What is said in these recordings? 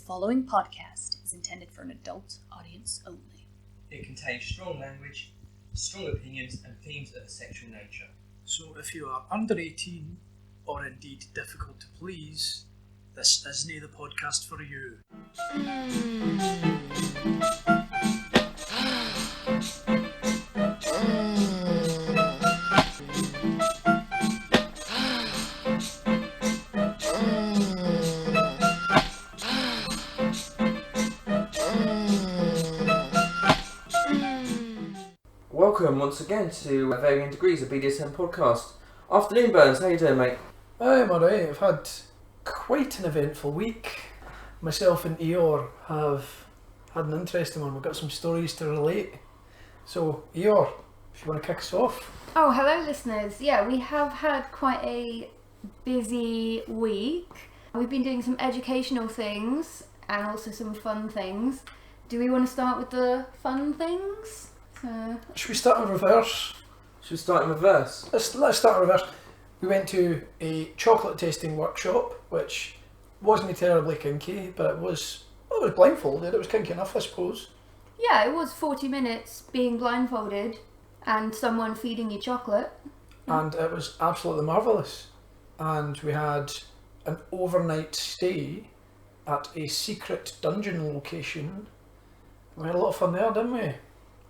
following podcast is intended for an adult audience only. It contains strong language, strong opinions, and themes of a sexual nature. So if you are under 18, or indeed difficult to please, this isn't the podcast for you. Welcome once again to Varying Degrees, a BDSM podcast. Afternoon, Burns. How you doing, mate? I'm alright. I've had quite an eventful week. Myself and Eeyore have had an interesting one. We've got some stories to relate. So, Eeyore, if you want to kick us off. Oh, hello listeners. Yeah, we have had quite a busy week. We've been doing some educational things and also some fun things. Do we want to start with the fun things? Should we start in reverse? Should we start in reverse? Let's start in reverse. We went to a chocolate tasting workshop, which wasn't terribly kinky, but it was blindfolded. It was kinky enough, I suppose. Yeah, it was 40 minutes being blindfolded and someone feeding you chocolate. And it was absolutely marvellous. And we had an overnight stay at a secret dungeon location. We had a lot of fun there, didn't we?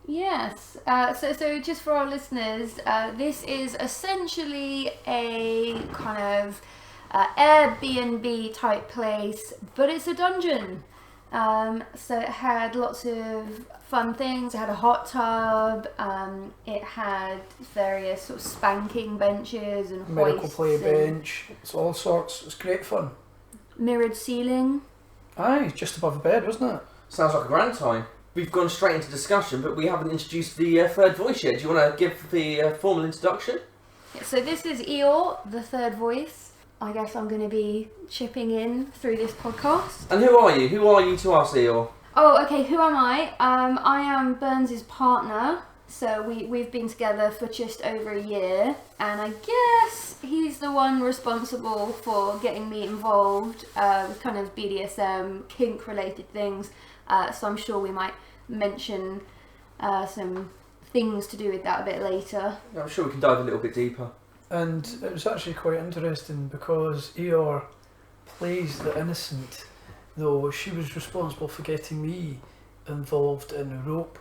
Yes, so just for our listeners, this is essentially a kind of Airbnb type place, but it's a dungeon. So it had lots of fun things. It had a hot tub, it had various sort of spanking benches and medical play and bench, it's all sorts. It's great fun. Mirrored ceiling. Aye, just above the bed, wasn't it? Sounds like a grand time. We've gone straight into discussion, but we haven't introduced the third voice yet. Do you want to give the formal introduction? Yeah, so this is Eeyore, the third voice. I guess I'm going to be chipping in through this podcast. And who are you? Who are you to us, Eeyore? Oh, okay, who am I? I am Burns' partner, so we've been together for just over a year, and I guess he's the one responsible for getting me involved with kind of BDSM, kink-related things, so I'm sure we might mention some things to do with that a bit later. Yeah, I'm sure we can dive a little bit deeper. And it was actually quite interesting because Eeyore plays the innocent, though she was responsible for getting me involved in rope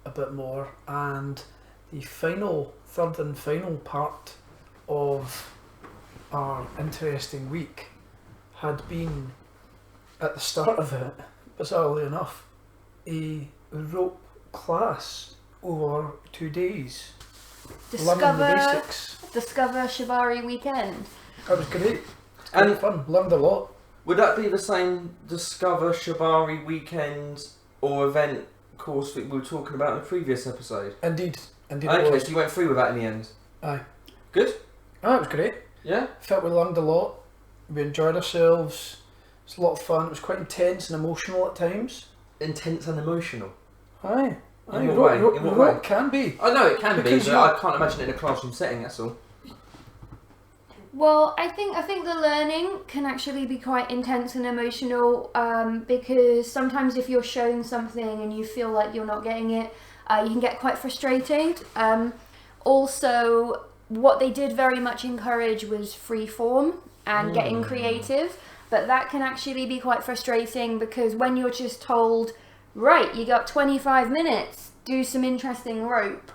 a bit more. And the third and final part of our interesting week had been, at the start of it, bizarrely enough, a rope class over 2 days. Learning the basics. Discover Shibari weekend. That was great. And Fun. Learned a lot. would that be the same Discover Shibari weekend or event course that we were talking about in the previous episode? Indeed. It Okay, was. so you went through with that in the end? Aye. Good? Ah, it was great. Yeah? Felt we learned a lot. We enjoyed ourselves. It was a lot of fun. It was quite intense and emotional at times. Intense and emotional? Aye. In what way? In what way? Can be. I know it can be, Because but I can't imagine it in a classroom setting, that's all. Well, I think the learning can actually be quite intense and emotional because sometimes if you're shown something and you feel like you're not getting it, you can get quite frustrated. Also, what they did very much encourage was free form and getting creative, but that can actually be quite frustrating because when you're just told, right, you got 25 minutes, do some interesting rope,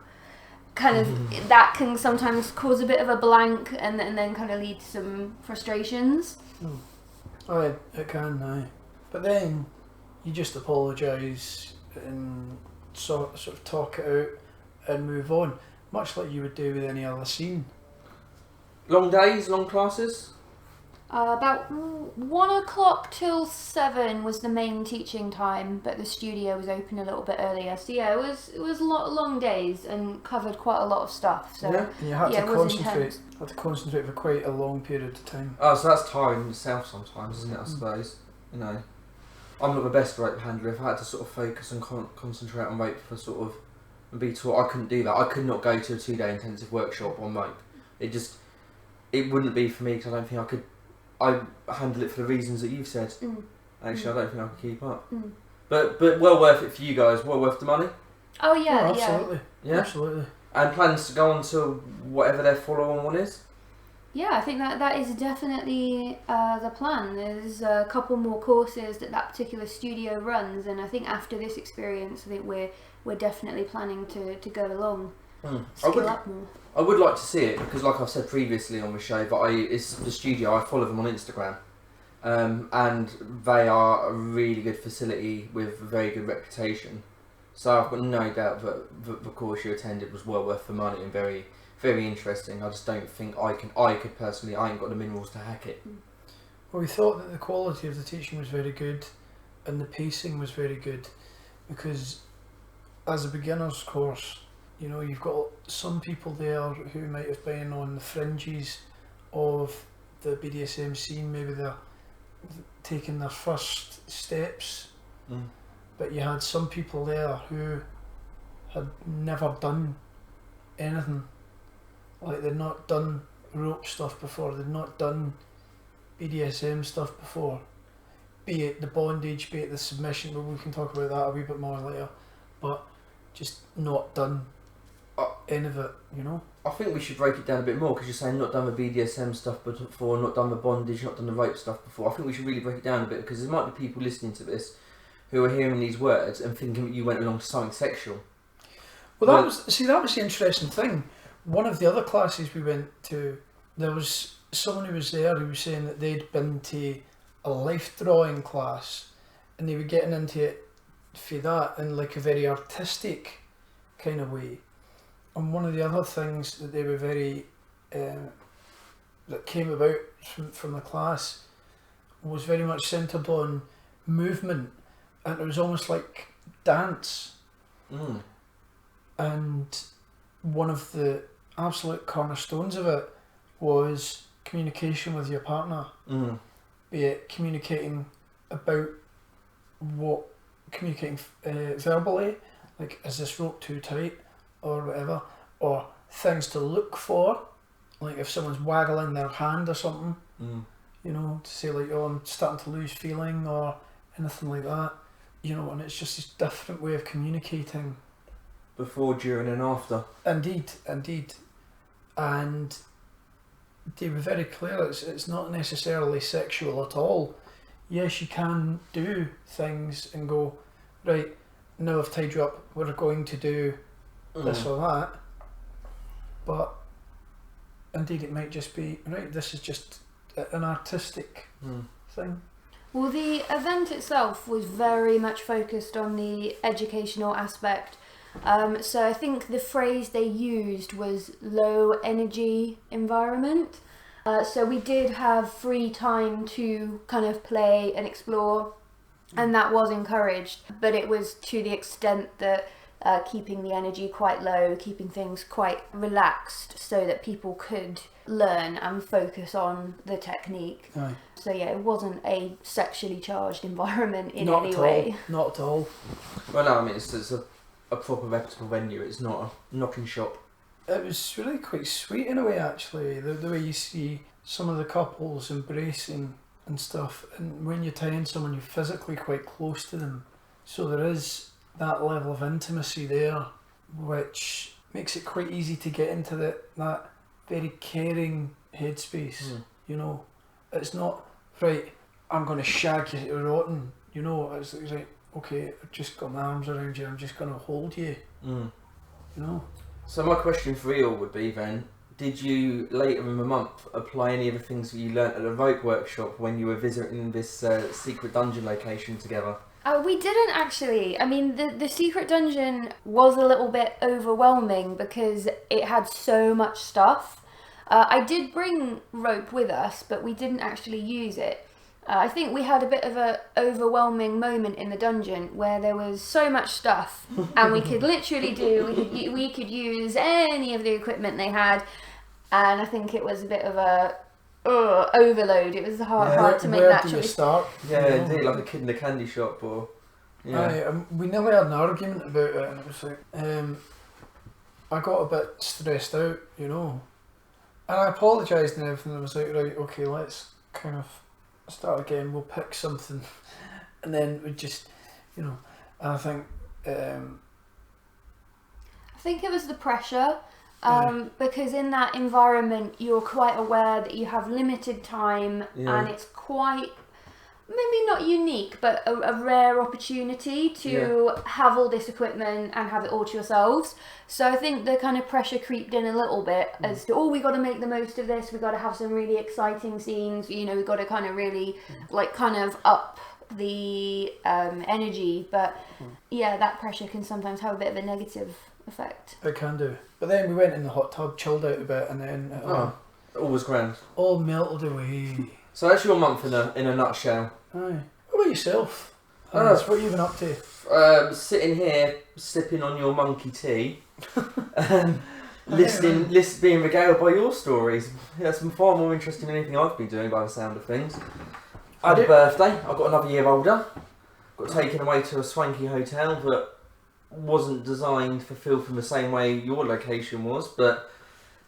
kind of that can sometimes cause a bit of a blank and then kind of lead to some frustrations. Aye, it can, aye. But then you just apologise and sort of talk it out and move on, much like you would do with any other scene. Long days, long classes? About 1 o'clock till 7 was the main teaching time, but the studio was open a little bit earlier. So yeah, it was a lot of long days and covered quite a lot of stuff. So Yeah. And you had yeah, to it was intense. concentrate for quite a long period of time. Oh, so that's tiring in itself sometimes, isn't it, I suppose? You know, I'm not the best rope handler. If I had to sort of focus and concentrate on rope for sort of, and be taught, I couldn't do that. I could not go to a 2-day intensive workshop on rope. It wouldn't be for me because I don't think I could. I handle it for the reasons that you've said. Actually, I don't think I could keep up. Mm. But well worth it for you guys. Well worth the money. Oh yeah, Oh, absolutely. Yeah. Absolutely. And plans to go on to whatever their follow-on one is. Yeah, I think that is definitely the plan. There's a couple more courses that particular studio runs, and I think after this experience, I think we're definitely planning to go along, skill up more. I would like to see it because, like I've said previously on the show, but it's the studio. I follow them on Instagram, and they are a really good facility with a very good reputation. So I've got no doubt that the course you attended was well worth the money and very, very interesting. I just don't think I could personally. I ain't got the minerals to hack it. Well, we thought that the quality of the teaching was very good, and the pacing was very good, because as a beginner's course, you know, you've got some people there who might have been on the fringes of the BDSM scene. Maybe they're taking their first steps, but you had some people there who had never done anything. Like, they'd not done rope stuff before, they'd not done BDSM stuff before, be it the bondage, be it the submission. Well, we can talk about that a wee bit more later, but just not done any of it, you know. I think we should break it down a bit more because you're saying not done the BDSM stuff before, not done the bondage, not done the rope stuff before. I think we should really break it down a bit because there might be people listening to this who are hearing these words and thinking that you went along to something sexual. Well, that was the interesting thing. One of the other classes we went to, there was someone who was there who was saying that they'd been to a life drawing class and they were getting into it for that in like a very artistic kind of way. And one of the other things that they were very that came about from the class was very much centred on movement, and it was almost like dance. And one of the absolute cornerstones of it was communication with your partner, be it communicating about communicating verbally, like, is this rope too tight or whatever, or things to look for, like if someone's waggling their hand or something, you know, to say like, oh, I'm starting to lose feeling or anything like that, you know. And it's just this different way of communicating. Before, during and after. Indeed. And they were very clear, it's not necessarily sexual at all. Yes, you can do things and go, right, now I've tied you up, we're going to do this or that, but indeed it might just be, right, this is just an artistic thing. Well, the event itself was very much focused on the educational aspect. So I think the phrase they used was low energy environment. So we did have free time to kind of play and explore, and that was encouraged, but it was to the extent that keeping the energy quite low, keeping things quite relaxed so that people could learn and focus on the technique. Aye. So yeah, it wasn't a sexually charged environment in Not any at way. all. Not at all. Well, no, I mean, it's a proper reputable venue. It's not a knocking shop. It was really quite sweet in a way, actually, the way you see some of the couples embracing and stuff, and when you're tying someone, you're physically quite close to them, so there is that level of intimacy there, which makes it quite easy to get into that very caring headspace. You know, it's not, right, I'm going to shag you to rotten, you know. It's like, okay, I've just got my arms around you, I'm just going to hold you, you know. So my question for Eeyore would be then, did you later in the month apply any of the things that you learnt at the rope workshop when you were visiting this secret dungeon location together? We didn't actually. I mean, the secret dungeon was a little bit overwhelming because it had so much stuff. I did bring rope with us, but we didn't actually use it. I think we had a bit of a overwhelming moment in the dungeon where there was so much stuff, and we could literally we could use any of the equipment they had, and I think it was a bit of a overload. It was hard to make where that do you choice. start? Yeah, You know? indeed, like a kid in a candy shop, or We nearly had an argument about it, and it was like, I got a bit stressed out, you know, and I apologised and everything. I was like, right, okay, let's kind of start again. We'll pick something and then we just, you know, I think. I think it was the pressure, Yeah. because in that environment you're quite aware that you have limited time, Yeah. and it's quite, maybe not unique, but a rare opportunity to have all this equipment and have it all to yourselves. So I think the kind of pressure creeped in a little bit as to, we got to make the most of this, we got to have some really exciting scenes, you know, we got to kind of really like kind of up the energy, but yeah, that pressure can sometimes have a bit of a negative effect. It can do. But then we went in the hot tub, chilled out a bit, and then All was grand. all melted away. So that's your month in a nutshell. Aye. What about yourself? Oh. What have you been up to? Sitting here, sipping on your monkey tea, being regaled by your stories. Yeah, that's far more interesting than anything I've been doing by the sound of things. I had a birthday. I got another year older. Got taken away to a swanky hotel that wasn't designed for filth in the same way your location was, but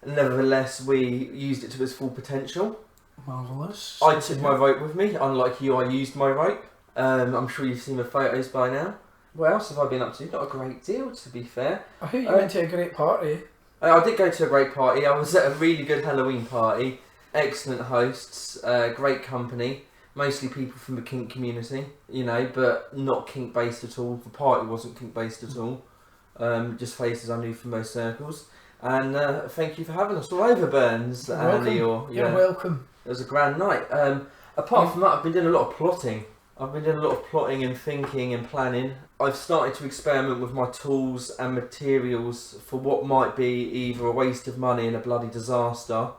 nevertheless we used it to its full potential. Marvellous. I took my rope with me. Unlike you, I used my rope. I'm sure you've seen the photos by now. What else have I been up to? Not a great deal, to be fair. I heard you went to a great party. I did go to a great party. I was at a really good Halloween party. Excellent hosts, great company. Mostly people from the kink community, you know, but not kink based at all. The party wasn't kink based at all. Just faces I knew from those circles. And thank you for having us all over, Burns and Eeyore. You're welcome. It was a grand night. Apart from that, I've been doing a lot of plotting. I've been doing a lot of plotting and thinking and planning. I've started to experiment with my tools and materials for what might be either a waste of money and a bloody disaster,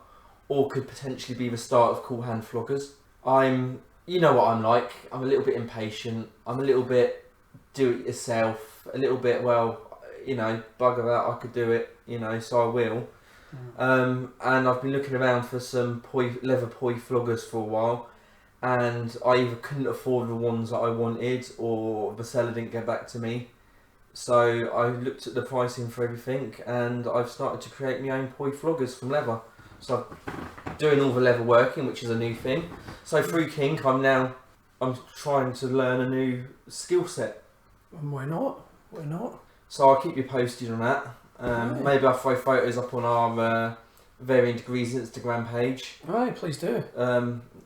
or could potentially be the start of cool hand floggers. You know what I'm like. I'm a little bit impatient. I'm a little bit do it yourself. A little bit, well, you know, bugger that, I could do it, you know, so I will. And I've been looking around for some leather poi floggers for a while, and I either couldn't afford the ones that I wanted, or the seller didn't get back to me. So I looked at the pricing for everything, and I've started to create my own poi floggers from leather. So I'm doing all the leather working, which is a new thing. So through kink, I'm trying to learn a new skill set. And why not? Why not? So I'll keep you posted on that. Maybe I'll throw photos up on our Varying Degrees Instagram page. Aye, please do.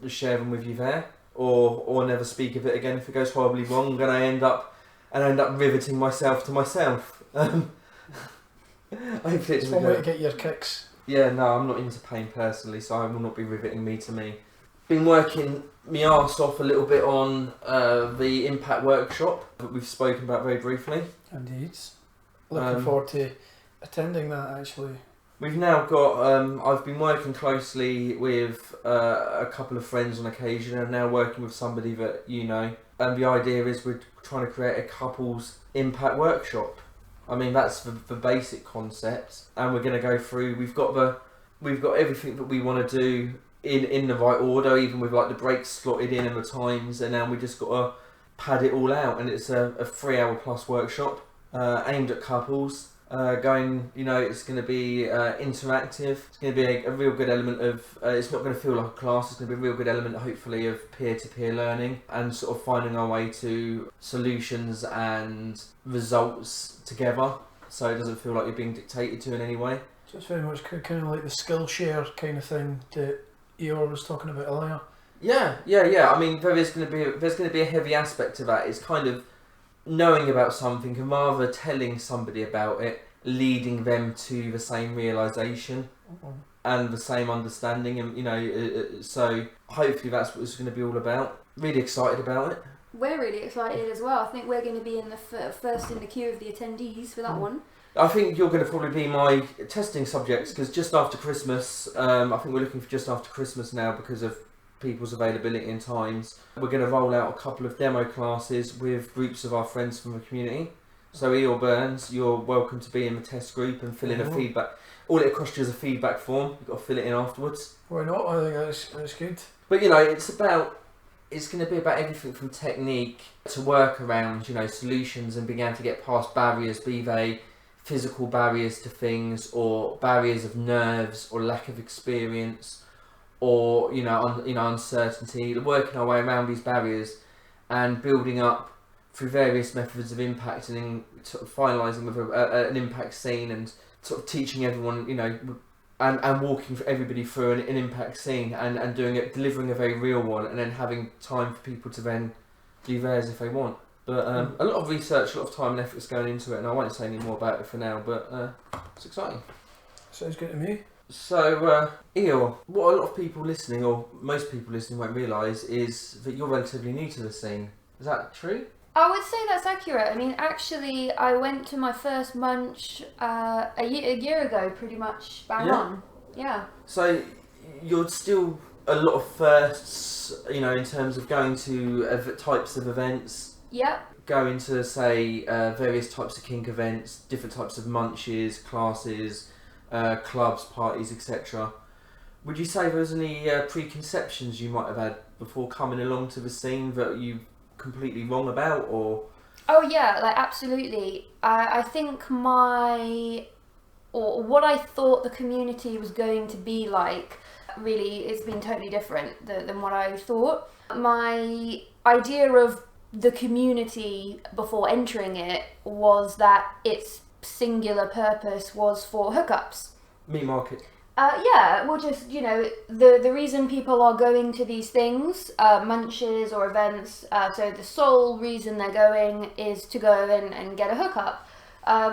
Just share them with you there, or never speak of it again if it goes horribly wrong. I'm gonna end up riveting myself to myself. Hopefully it It's doesn't one way to go. get your kicks. Yeah, no, I'm not into pain personally, so I will not be riveting me to me. Been working my arse off a little bit on the Impact Workshop that we've spoken about very briefly. Indeed. Looking forward to attending that, actually. We've now got, I've been working closely with a couple of friends on occasion, and now working with somebody that you know. And the idea is we're trying to create a couples impact workshop. I mean, that's the basic concept, and we're going to go through. We've got everything that we want to do in the right order, even with like the breaks slotted in and the times, and now we just got to pad it all out. And it's a 3-hour plus workshop aimed at couples. You know, it's going to be interactive. It's going to be a real good element of. It's not going to feel like a class. It's going to be a real good element, hopefully, of peer-to-peer learning and sort of finding our way to solutions and results together. So it doesn't feel like you're being dictated to in any way. So it's very much kind of like the skill share kind of thing that Eeyore was talking about earlier. Yeah. I mean, there's going to be a heavy aspect to that. It's kind of knowing about something and rather telling somebody about it, leading them to the same realisation and the same understanding, and you know, so hopefully that's what it's going to be all about. Really excited about it. We're really excited as well. I think we're going to be in the first in the queue of the attendees for that one. I think you're going to probably be my testing subjects, because just after Christmas, I think we're looking for just after Christmas now because of people's availability and times. We're going to roll out a couple of demo classes with groups of our friends from the community. So Eeyore Burns, you're welcome to be in the test group and fill in a feedback. All it costs you is a feedback form. You've got to fill it in afterwards. Why not? I think that's good. But you know, it's going to be about everything from technique to work around, you know, solutions and being able to get past barriers, be they physical barriers to things or barriers of nerves or lack of experience, or you know uncertainty, working our way around these barriers and building up through various methods of impact and then sort of finalising with an impact scene and sort of teaching everyone, you know, and walking for everybody through an impact scene and doing it, delivering a very real one, and then having time for people to then do theirs if they want. But a lot of research, a lot of time and effort is going into it, and I won't say any more about it for now, but it's exciting. Sounds good to me. So, Eeyore, what a lot of people listening, or most people listening, won't realise is that you're relatively new to the scene. Is that true? I would say that's accurate. I mean, actually, I went to my first munch a year ago, pretty much bang on. Yeah. So you're still a lot of firsts, you know, in terms of going to types of events. Yeah. Going to, say, various types of kink events, different types of munches, classes, clubs, parties, etc. Would you say there was any preconceptions you might have had before coming along to the scene that you completely wrong about, or? Oh yeah, like absolutely. I think what I thought the community was going to be like really it's been totally different than what I thought. My idea of the community before entering it was that its singular purpose was for hookups. Meat market. Yeah, well, just, you know, the reason people are going to these things, munches or events, so the sole reason they're going is to go and get a hookup,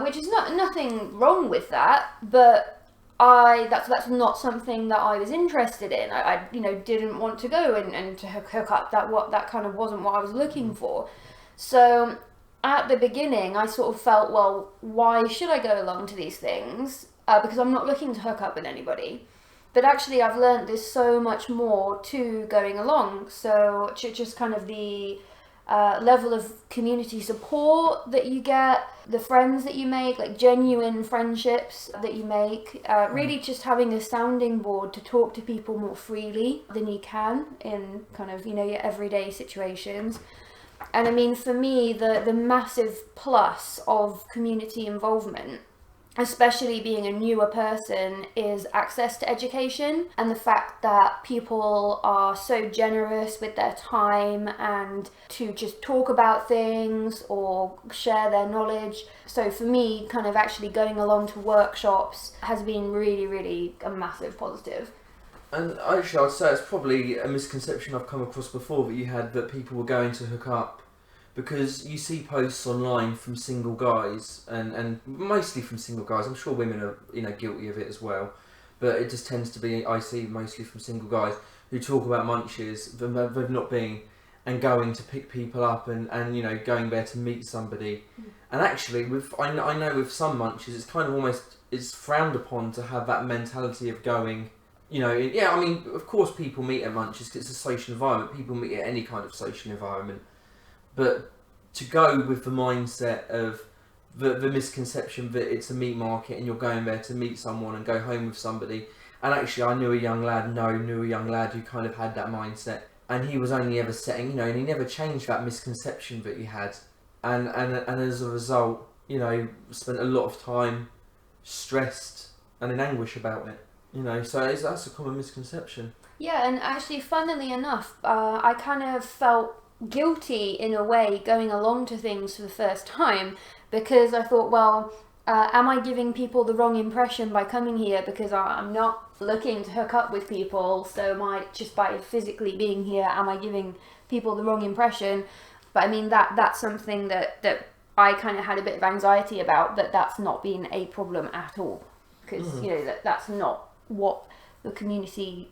which is nothing wrong with that, but that's not something that I was interested in. I you know, didn't want to go and to hook up. That kind of wasn't what I was looking for. So at the beginning, I sort of felt, well, why should I go along to these things? Because I'm not looking to hook up with anybody. But actually I've learned there's so much more to going along. So just kind of the level of community support that you get, the friends that you make, like genuine friendships that you make, really just having a sounding board to talk to people more freely than you can in kind of, you know, your everyday situations. And I mean, for me, the massive plus of community involvement, especially being a newer person, is access to education, and the fact that people are so generous with their time and to just talk about things or share their knowledge. So for me, kind of actually going along to workshops has been really, really a massive positive. And actually I'd say it's probably a misconception I've come across before that you had, that people were going to hook up. Because you see posts online from single guys, and mostly from single guys. I'm sure women are, you know, guilty of it as well, but it just tends to be, I see mostly from single guys who talk about munches, they've not been, and going to pick people up and you know, going there to meet somebody. And actually, I know with some munches, it's kind of almost, it's frowned upon to have that mentality of going, you know, yeah, I mean, of course people meet at munches because it's a social environment. People meet at any kind of social environment. But to go with the mindset of the misconception that it's a meat market and you're going there to meet someone and go home with somebody. And actually I knew a young lad who kind of had that mindset, and he was only ever setting, you know, and he never changed that misconception that he had. And as a result, you know, spent a lot of time stressed and in anguish about it. You know, so that's a common misconception. Yeah, and actually, funnily enough, I kind of felt guilty in a way going along to things for the first time, because I thought, well, am I giving people the wrong impression by coming here, because I'm not looking to hook up with people, so just by physically being here, am I giving people the wrong impression? But I mean, that's something that I kind of had a bit of anxiety about, but that's not been a problem at all, because you know, that's not what the community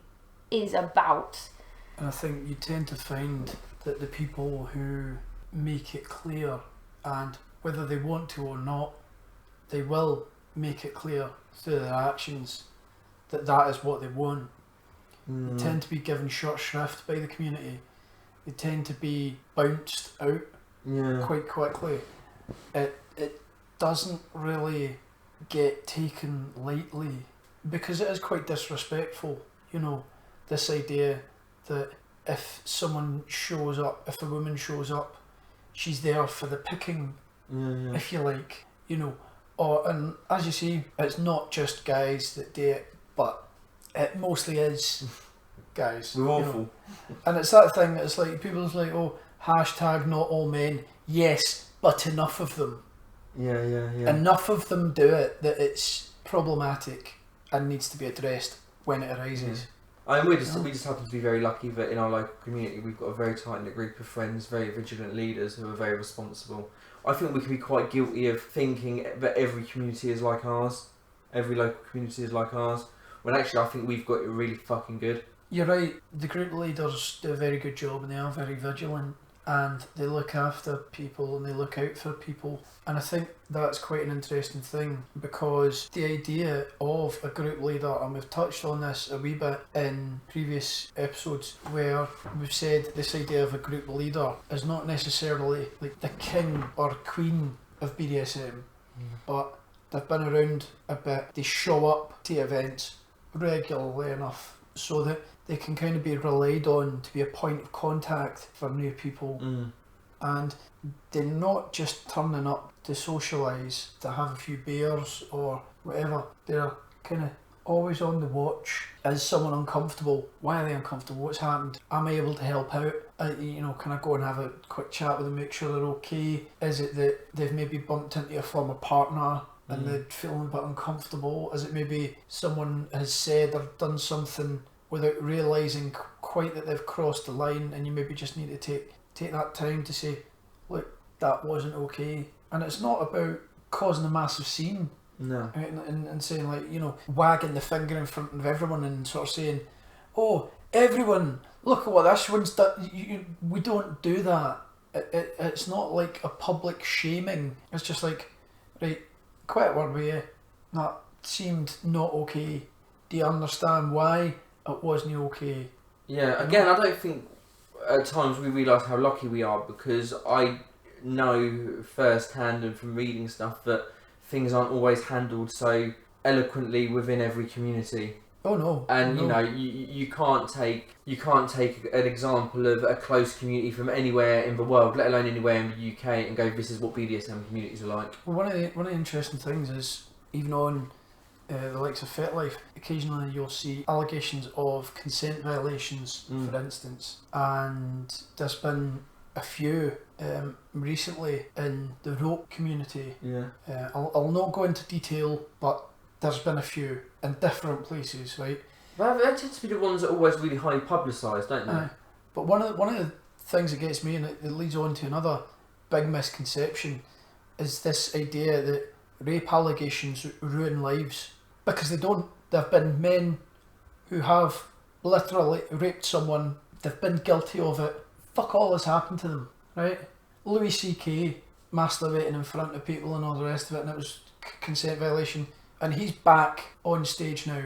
is about. And I think you tend to find that the people who make it clear, and whether they want to or not, they will make it clear through their actions that that is what they want. They tend to be given short shrift by the community. They tend to be bounced out quite quickly. It doesn't really get taken lightly, because it is quite disrespectful, you know, this idea that if someone shows up, if a woman shows up, she's there for the picking, if you like, you know. And as you see, it's not just guys that do it, but it mostly is guys. We're awful. Know? And it's that thing, it's like, people's like, oh, hashtag not all men. Yes, but enough of them. Yeah. Enough of them do it that it's problematic and needs to be addressed when it arises. I mean, we just happen to be very lucky that in our local community we've got a very tight-knit group of friends, very vigilant leaders who are very responsible. I think we can be quite guilty of thinking that every community is like ours, every local community is like ours, when actually I think we've got it really fucking good. You're right, the group leaders do a very good job and they are very vigilant and they look after people and they look out for people, and I think that's quite an interesting thing, because the idea of a group leader, and we've touched on this a wee bit in previous episodes where we've said this idea of a group leader is not necessarily like the king or queen of BDSM, but they've been around a bit, they show up to events regularly enough so that they can kind of be relied on to be a point of contact for new people. And they're not just turning up to socialise, to have a few beers or whatever. They're kind of always on the watch. Is someone uncomfortable? Why are they uncomfortable? What's happened? Am I able to help out? Can I go and have a quick chat with them, make sure they're okay? Is it that they've maybe bumped into a former partner and they're feeling a bit uncomfortable? Is it maybe someone has said or done something without realising quite that they've crossed the line, and you maybe just need to take that time to say, look, that wasn't okay. And it's not about causing a massive scene. No. And saying, like, wagging the finger in front of everyone and sort of saying, oh, everyone, look at what this one's done. We don't do that. It's not like a public shaming. It's just like, right, quite word with you. That seemed not okay. Do you understand why it wasn't okay? Yeah, again, I don't think at times we realise how lucky we are, because I know firsthand and from reading stuff that things aren't always handled so eloquently within every community. Oh no. And no. you can't take an example of a close community from anywhere in the world, let alone anywhere in the UK, and go, this is what BDSM communities are like. Well, one of the interesting things is, even on the likes of FetLife, occasionally you'll see allegations of consent violations, for instance, and there's been a few recently in the rope community. Yeah. I'll not go into detail, but there's been a few in different places, right? Well, they tend to be the ones that are always really highly publicised, don't they? But one of the things that gets me, and it leads on to another big misconception, is this idea that rape allegations ruin lives, because they don't. There have been men who have literally raped someone, they've been guilty of it, fuck all has happened to them, right? Louis C.K. masturbating in front of people and all the rest of it, and it was consent violation, and he's back on stage now.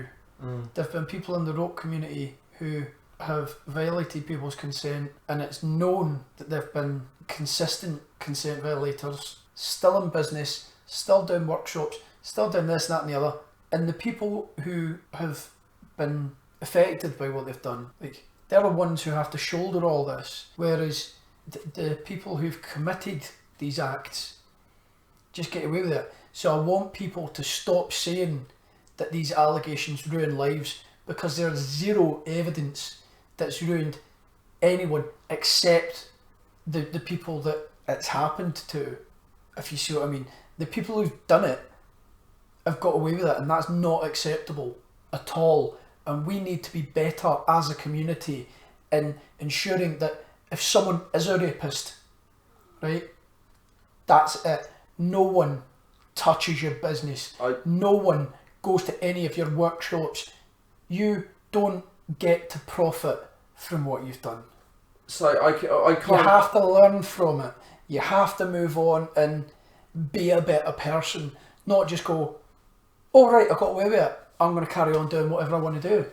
There have been people in the rope community who have violated people's consent, and it's known that they've been consistent consent violators, still in business, still doing workshops, still doing this, that and the other. And the people who have been affected by what they've done, like, they're the ones who have to shoulder all this, whereas the people who've committed these acts just get away with it. So I want people to stop saying that these allegations ruin lives, because there's zero evidence that's ruined anyone except the people that it's happened to, if you see what I mean. The people who've done it have got away with it, and that's not acceptable at all. And we need to be better as a community in ensuring that if someone is a rapist, right, that's it. No one touches your business. No one goes to any of your workshops. You don't get to profit from what you've done. So I can't. You have to learn from it. You have to move on and be a better person. Not just go, oh right, I got away with it, I'm going to carry on doing whatever I want to do.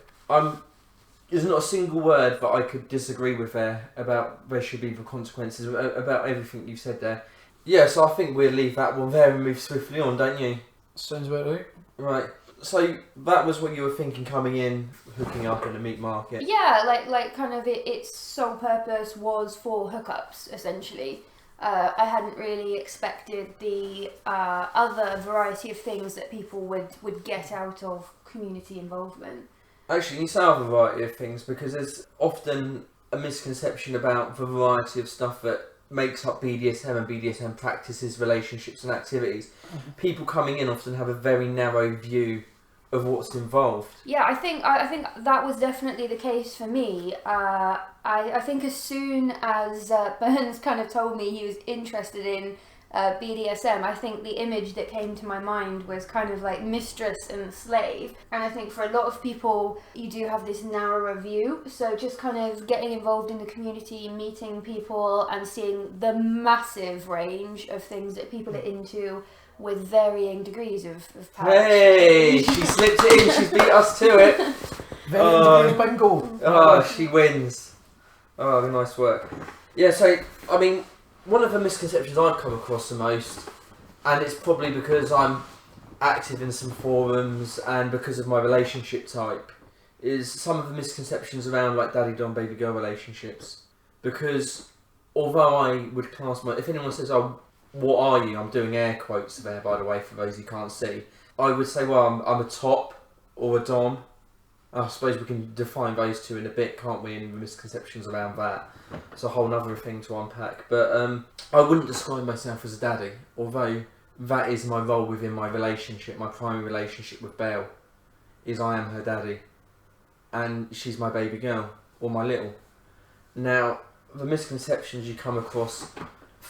There's not a single word that I could disagree with there about there should be the consequences, about everything you've said there. Yeah, so I think we'll leave that one there and move swiftly on, don't you? Sounds about right. Right. So that was what you were thinking coming in, hooking up in the meat market. Yeah, like kind of its sole purpose was for hookups, essentially. I hadn't really expected the other variety of things that people would get out of community involvement. Actually, you say other variety of things, because there's often a misconception about the variety of stuff that makes up BDSM and BDSM practices, relationships and activities. People coming in often have a very narrow view of what's involved. Yeah, I think that was definitely the case for me. I think as soon as Burns kind of told me he was interested in BDSM, I think the image that came to my mind was kind of like mistress and slave. And I think for a lot of people, you do have this narrower view. So just kind of getting involved in the community, meeting people and seeing the massive range of things that people are into with varying degrees of power. Hey, she slipped it in, she's beat us to it. Varying degrees bingo. Oh, she wins. Oh, nice work. Yeah, so, I mean, one of the misconceptions I've come across the most, and it's probably because I'm active in some forums and because of my relationship type, is some of the misconceptions around like daddy dom baby girl relationships. Because although I would class if anyone says, oh, what are you? I'm doing air quotes there, by the way, for those who can't see. I would say, well, I'm a top or a dom. I suppose we can define those two in a bit, can't we? And the misconceptions around that. It's a whole other thing to unpack. But I wouldn't describe myself as a daddy, although that is my role within my relationship. My primary relationship with Belle is I am her daddy, and she's my baby girl or my little. Now, the misconceptions you come across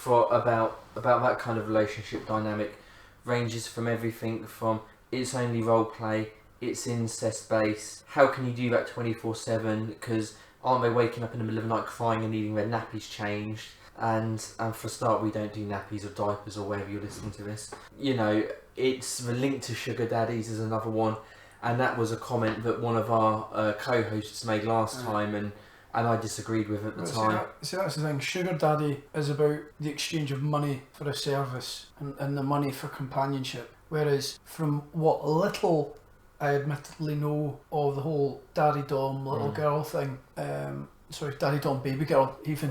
about that kind of relationship dynamic ranges from everything from it's only role play, it's incest based, how can you do that 24/7, because aren't they waking up in the middle of the night crying and needing their nappies changed, and for a start we don't do nappies or diapers or wherever you're listening to this. You know, it's the link to sugar daddies is another one, and that was a comment that one of our co-hosts made last time, and I disagreed with at the time. See, that's the thing. Sugar daddy is about the exchange of money for a service and the money for companionship. Whereas from what little I admittedly know of the whole daddy dom little girl thing, daddy dom baby girl even.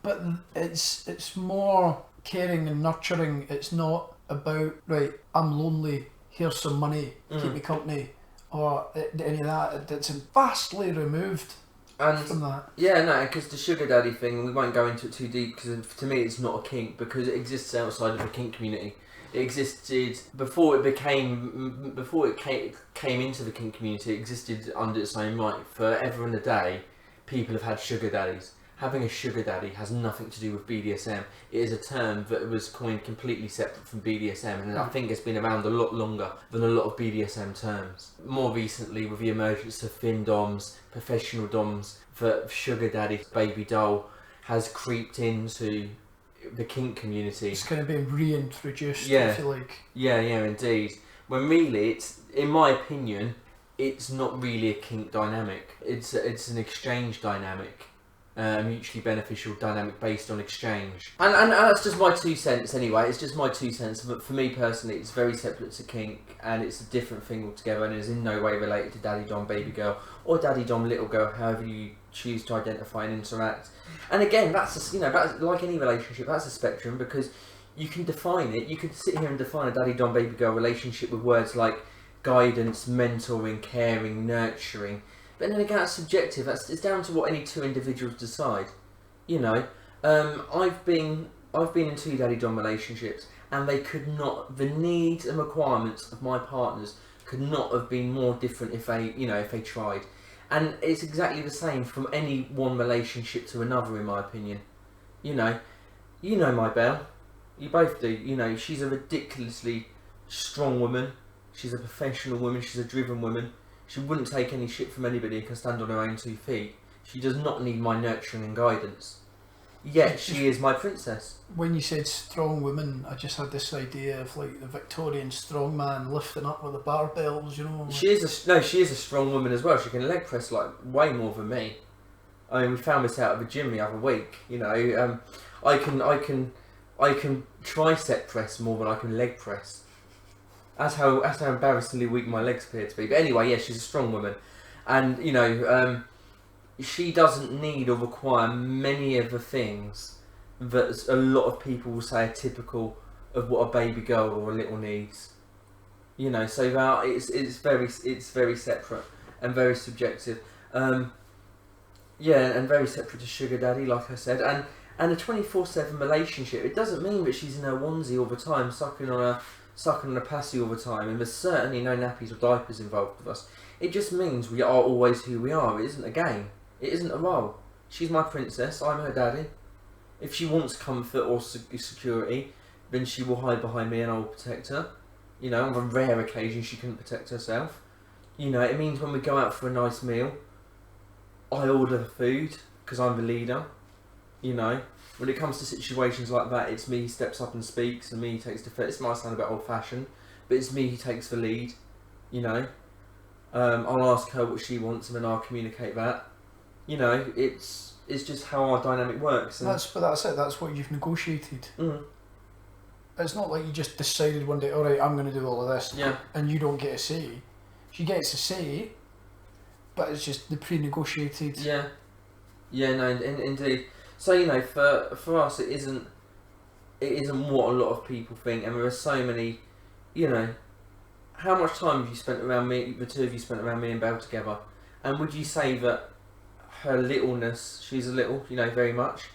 But it's more caring and nurturing. It's not about, right, I'm lonely, here's some money, keep me company, or any of that. It's vastly removed from that. Yeah, no, because the sugar daddy thing, we won't go into it too deep, because to me it's not a kink, because it exists outside of the kink community. It existed before it came into the kink community. It existed under its own right. Forever and a day, people have had sugar daddies. Having a sugar daddy has nothing to do with BDSM. It is a term that was coined completely separate from BDSM, and I think it's been around a lot longer than a lot of BDSM terms. More recently, with the emergence of fin doms, professional doms, the sugar daddy, baby doll has creeped into the kink community. It's kind of been reintroduced, if you like. Yeah, indeed. When really, it's, in my opinion, it's not really a kink dynamic. It's an exchange dynamic. Mutually beneficial dynamic based on exchange, and that's just my 2 cents anyway. It's just my 2 cents, but for me personally it's very separate to kink, and it's a different thing altogether, and is in no way related to daddy dom baby girl or daddy dom little girl, however you choose to identify and interact. And again, that's like any relationship, that's a spectrum, because you can define it. You could sit here and define a daddy dom baby girl relationship with words like guidance, mentoring, caring, nurturing. But then again, that's subjective. It's down to what any two individuals decide. You know, I've been in 2 daddy dom relationships, and the needs and requirements of my partners could not have been more different if they tried. And it's exactly the same from any one relationship to another, in my opinion. You know my Belle. You both do. You know, she's a ridiculously strong woman. She's a professional woman. She's a driven woman. She wouldn't take any shit from anybody and can stand on her own 2 feet. She does not need my nurturing and guidance. Yet she is my princess. When you said strong woman, I just had this idea of like the Victorian strongman lifting up with the barbells, you know. Like... She is a strong woman as well. She can leg press like way more than me. I mean, we found this out at the gym the other week. You know, I can tricep press more than I can leg press. That's how embarrassingly weak my legs appear to be. But anyway, yeah, she's a strong woman, and you know, she doesn't need or require many of the things that a lot of people will say are typical of what a baby girl or a little needs. You know, so that it's very separate and very subjective. Yeah, and very separate to sugar daddy, like I said, and a 24/7 relationship. It doesn't mean that she's in her onesie all the time, sucking on a passy all the time, and there's certainly no nappies or diapers involved with us. It just means we are always who we are. It isn't a game. It isn't a role. She's my princess. I'm her daddy. If she wants comfort or security, then she will hide behind me and I will protect her. You know, on the rare occasion she couldn't protect herself. You know, it means when we go out for a nice meal, I order the food because I'm the leader. You know, when it comes to situations like that, it's me who steps up and speaks, and me who takes the first. It might sound a bit old-fashioned, but it's me who takes the lead. You know, I'll ask her what she wants, and then I'll communicate that. You know, it's just how our dynamic works. And That's it. That's what you've negotiated. Mm. It's not like you just decided one day, all right, I'm going to do all of this, Yeah. and you don't get a say. She gets a say, but it's just the pre-negotiated. Yeah, no, indeed. So you know, for us, it isn't what a lot of people think, and there are so many. You know, how much time have you spent around me? The two of you spent around me and Belle together, and would you say that her littleness, she's a little, you know, very much.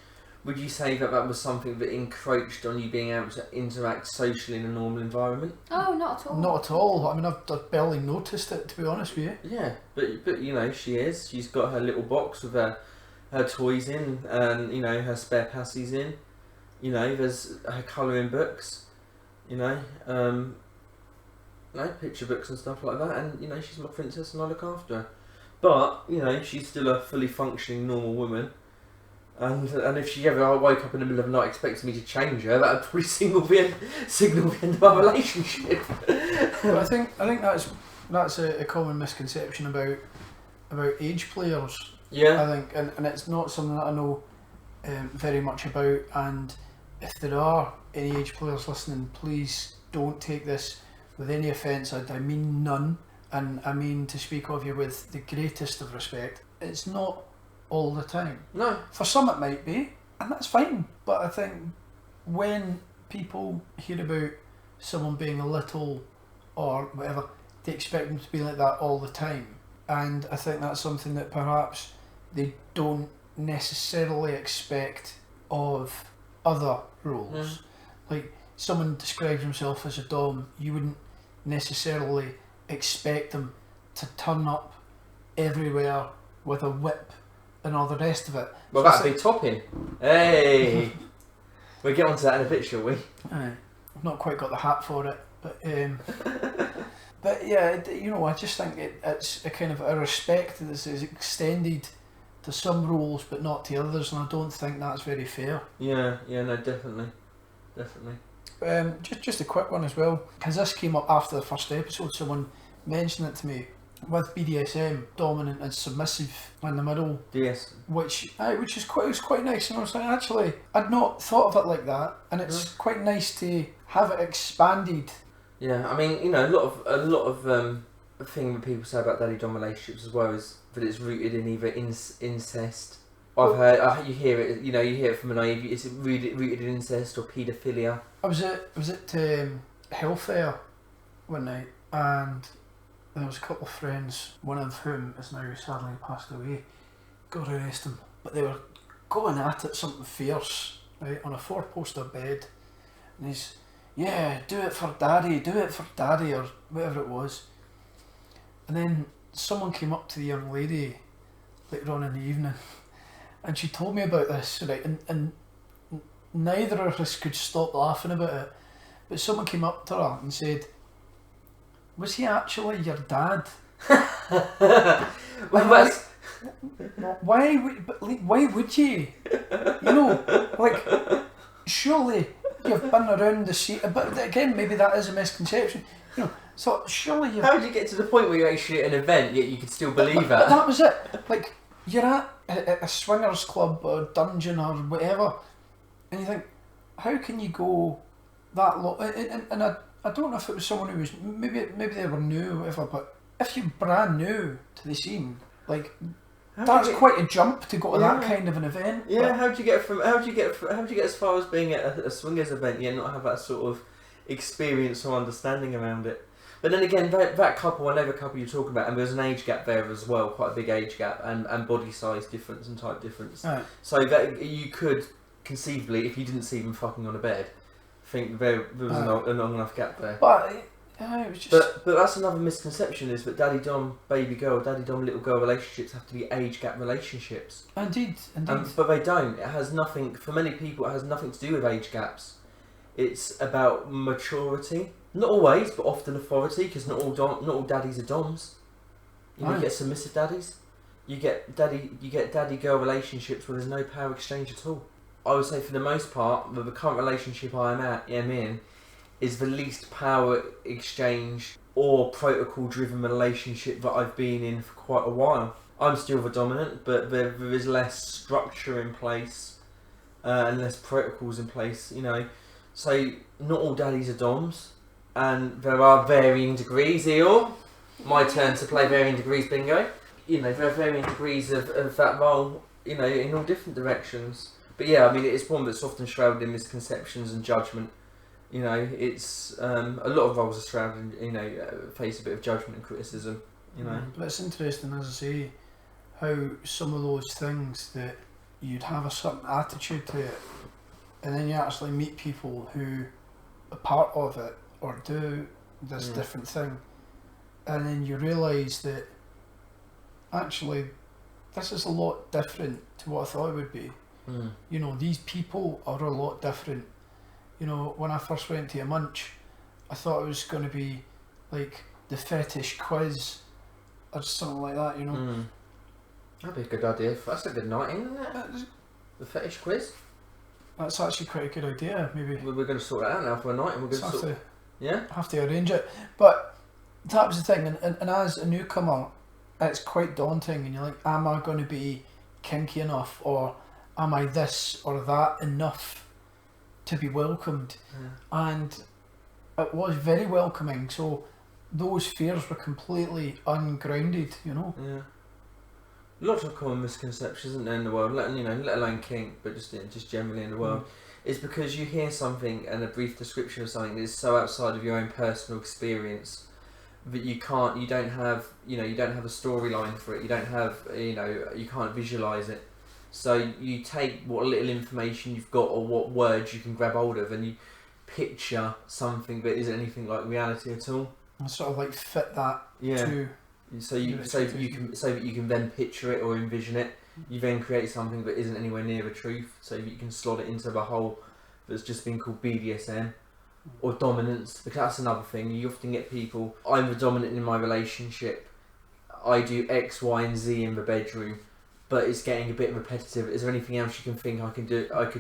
Would you say that was something that encroached on you being able to interact socially in a normal environment? Oh, not at all. Not at all. I mean, I've barely noticed it, to be honest with you. Yeah, but you know, she is. She's got her little box with her toys in, and you know, her spare passies in. You know, there's her colouring books. You know, picture books and stuff like that. And you know, she's my princess, and I look after her. But you know, she's still a fully functioning normal woman. And if she ever woke up in the middle of the night expecting me to change her, that would probably signal the end of our relationship. But I think that's a common misconception about age players. Yeah. I think, and it's not something that I know very much about. And if there are any age players listening, please don't take this with any offence. I mean none, and I mean to speak of you with the greatest of respect. It's not all the time. No. For some it might be, and that's fine. But I think when people hear about someone being a little or whatever, they expect them to be like that all the time. And I think that's something that perhaps they don't necessarily expect of other roles. Like someone describes himself as a dom, you wouldn't necessarily expect them to turn up everywhere with a whip and all the rest of it. Well, So that'd be topping. Hey! We'll get onto that in a bit, shall we? I've not quite got the hat for it, but but yeah, you know, I just think it's a kind of a respect that is extended to some roles but not to others, and I don't think that's very fair. Yeah, no, definitely. Just a quick one as well, because this came up after the first episode. Someone mentioned it to me. With BDSM, dominant and submissive in the middle, Yes. which is quite nice. And I was like, actually, I'd not thought of it like that, and it's quite nice to have it expanded. Yeah, I mean, you know, a lot of thing that people say about daddy dom relationships as well is that it's rooted in either incest. I've heard you hear it from an naive. Is it rooted in incest or paedophilia? I was at Hellfair one night, and there was a couple of friends, one of whom is now sadly passed away, God rest him, but they were going at it something fierce, right, on a 4-poster bed, and he's, yeah, do it for daddy, or whatever it was. And then someone came up to the young lady later on in the evening, and she told me about this, right, and neither of us could stop laughing about it, but someone came up to her and said, was he actually your dad? Well, Why would you? You know, like, surely you've been around the sea, but again, maybe that is a misconception. You know, so surely you've... How did you get to the point where you're actually at an event yet you could still believe but that? that was it. Like, you're at a swingers club or dungeon or whatever, and you think, how can you go that low? And I don't know if it was someone who was, maybe they were new or whatever, but if you're brand new to the scene, like, that's quite a jump to go to that kind of an event. Yeah, how do you get as far as being at a swingers event yet not have that sort of experience or understanding around it? But then again, that couple, whatever couple you're talking about, and there's an age gap there as well, quite a big age gap, and body size difference and type difference. Right. So that you could conceivably, if you didn't see them fucking on a bed, think there was a long enough gap there. But it was just. But that's another misconception, is that daddy dom, baby girl, daddy dom, little girl relationships have to be age gap relationships. Indeed. But they don't. It has nothing, for many people, it has nothing to do with age gaps. It's about maturity. Not always, but often authority, because not all daddies are doms. You get submissive daddies. You get daddy girl relationships where there's no power exchange at all. I would say for the most part, the current relationship I am in is the least power exchange or protocol driven relationship that I've been in for quite a while. I'm still the dominant, but there is less structure in place and less protocols in place, you know. So not all daddies are doms, and there are varying degrees. Eeyore, my turn to play varying degrees bingo. You know, there are varying degrees of that role, you know, in all different directions. But yeah, I mean, it's one that's often shrouded in misconceptions and judgment. You know, it's a lot of roles are shrouded, you know, face a bit of judgment and criticism, you know. But it's interesting, as I say, how some of those things that you'd have a certain attitude to it, and then you actually meet people who are part of it or do this different thing, and then you realise that actually this is a lot different to what I thought it would be. You know, these people are a lot different. You know, when I first went to a munch, I thought it was going to be like the fetish quiz or something like that, you know. That'd be a good idea. That's a good night, isn't it? The fetish quiz. That's actually quite a good idea. Maybe we're going to sort that out now for a night, and we're going to have to arrange it. But that was the thing, and as a newcomer, it's quite daunting. And you're like, am I going to be kinky enough, or am I this or that enough to be welcomed? And it was very welcoming. So those fears were completely ungrounded, you know. Yeah. Lots of common misconceptions, isn't there, in the world? Let alone kink, but just generally in the world. It's because you hear something and a brief description of something that is so outside of your own personal experience that you don't have a storyline for it. You don't have, you can't visualize it. So you take what little information you've got or what words you can grab hold of, and you picture something that isn't anything like reality at all. And sort of like fit that to. So that you can then picture it or envision it. You then create something that isn't anywhere near the truth, so that you can slot it into the hole that's just been called BDSM or dominance. Because that's another thing. You often get people, I'm the dominant in my relationship. I do X, Y, and Z in the bedroom, but it's getting a bit repetitive. Is there anything else you can think I could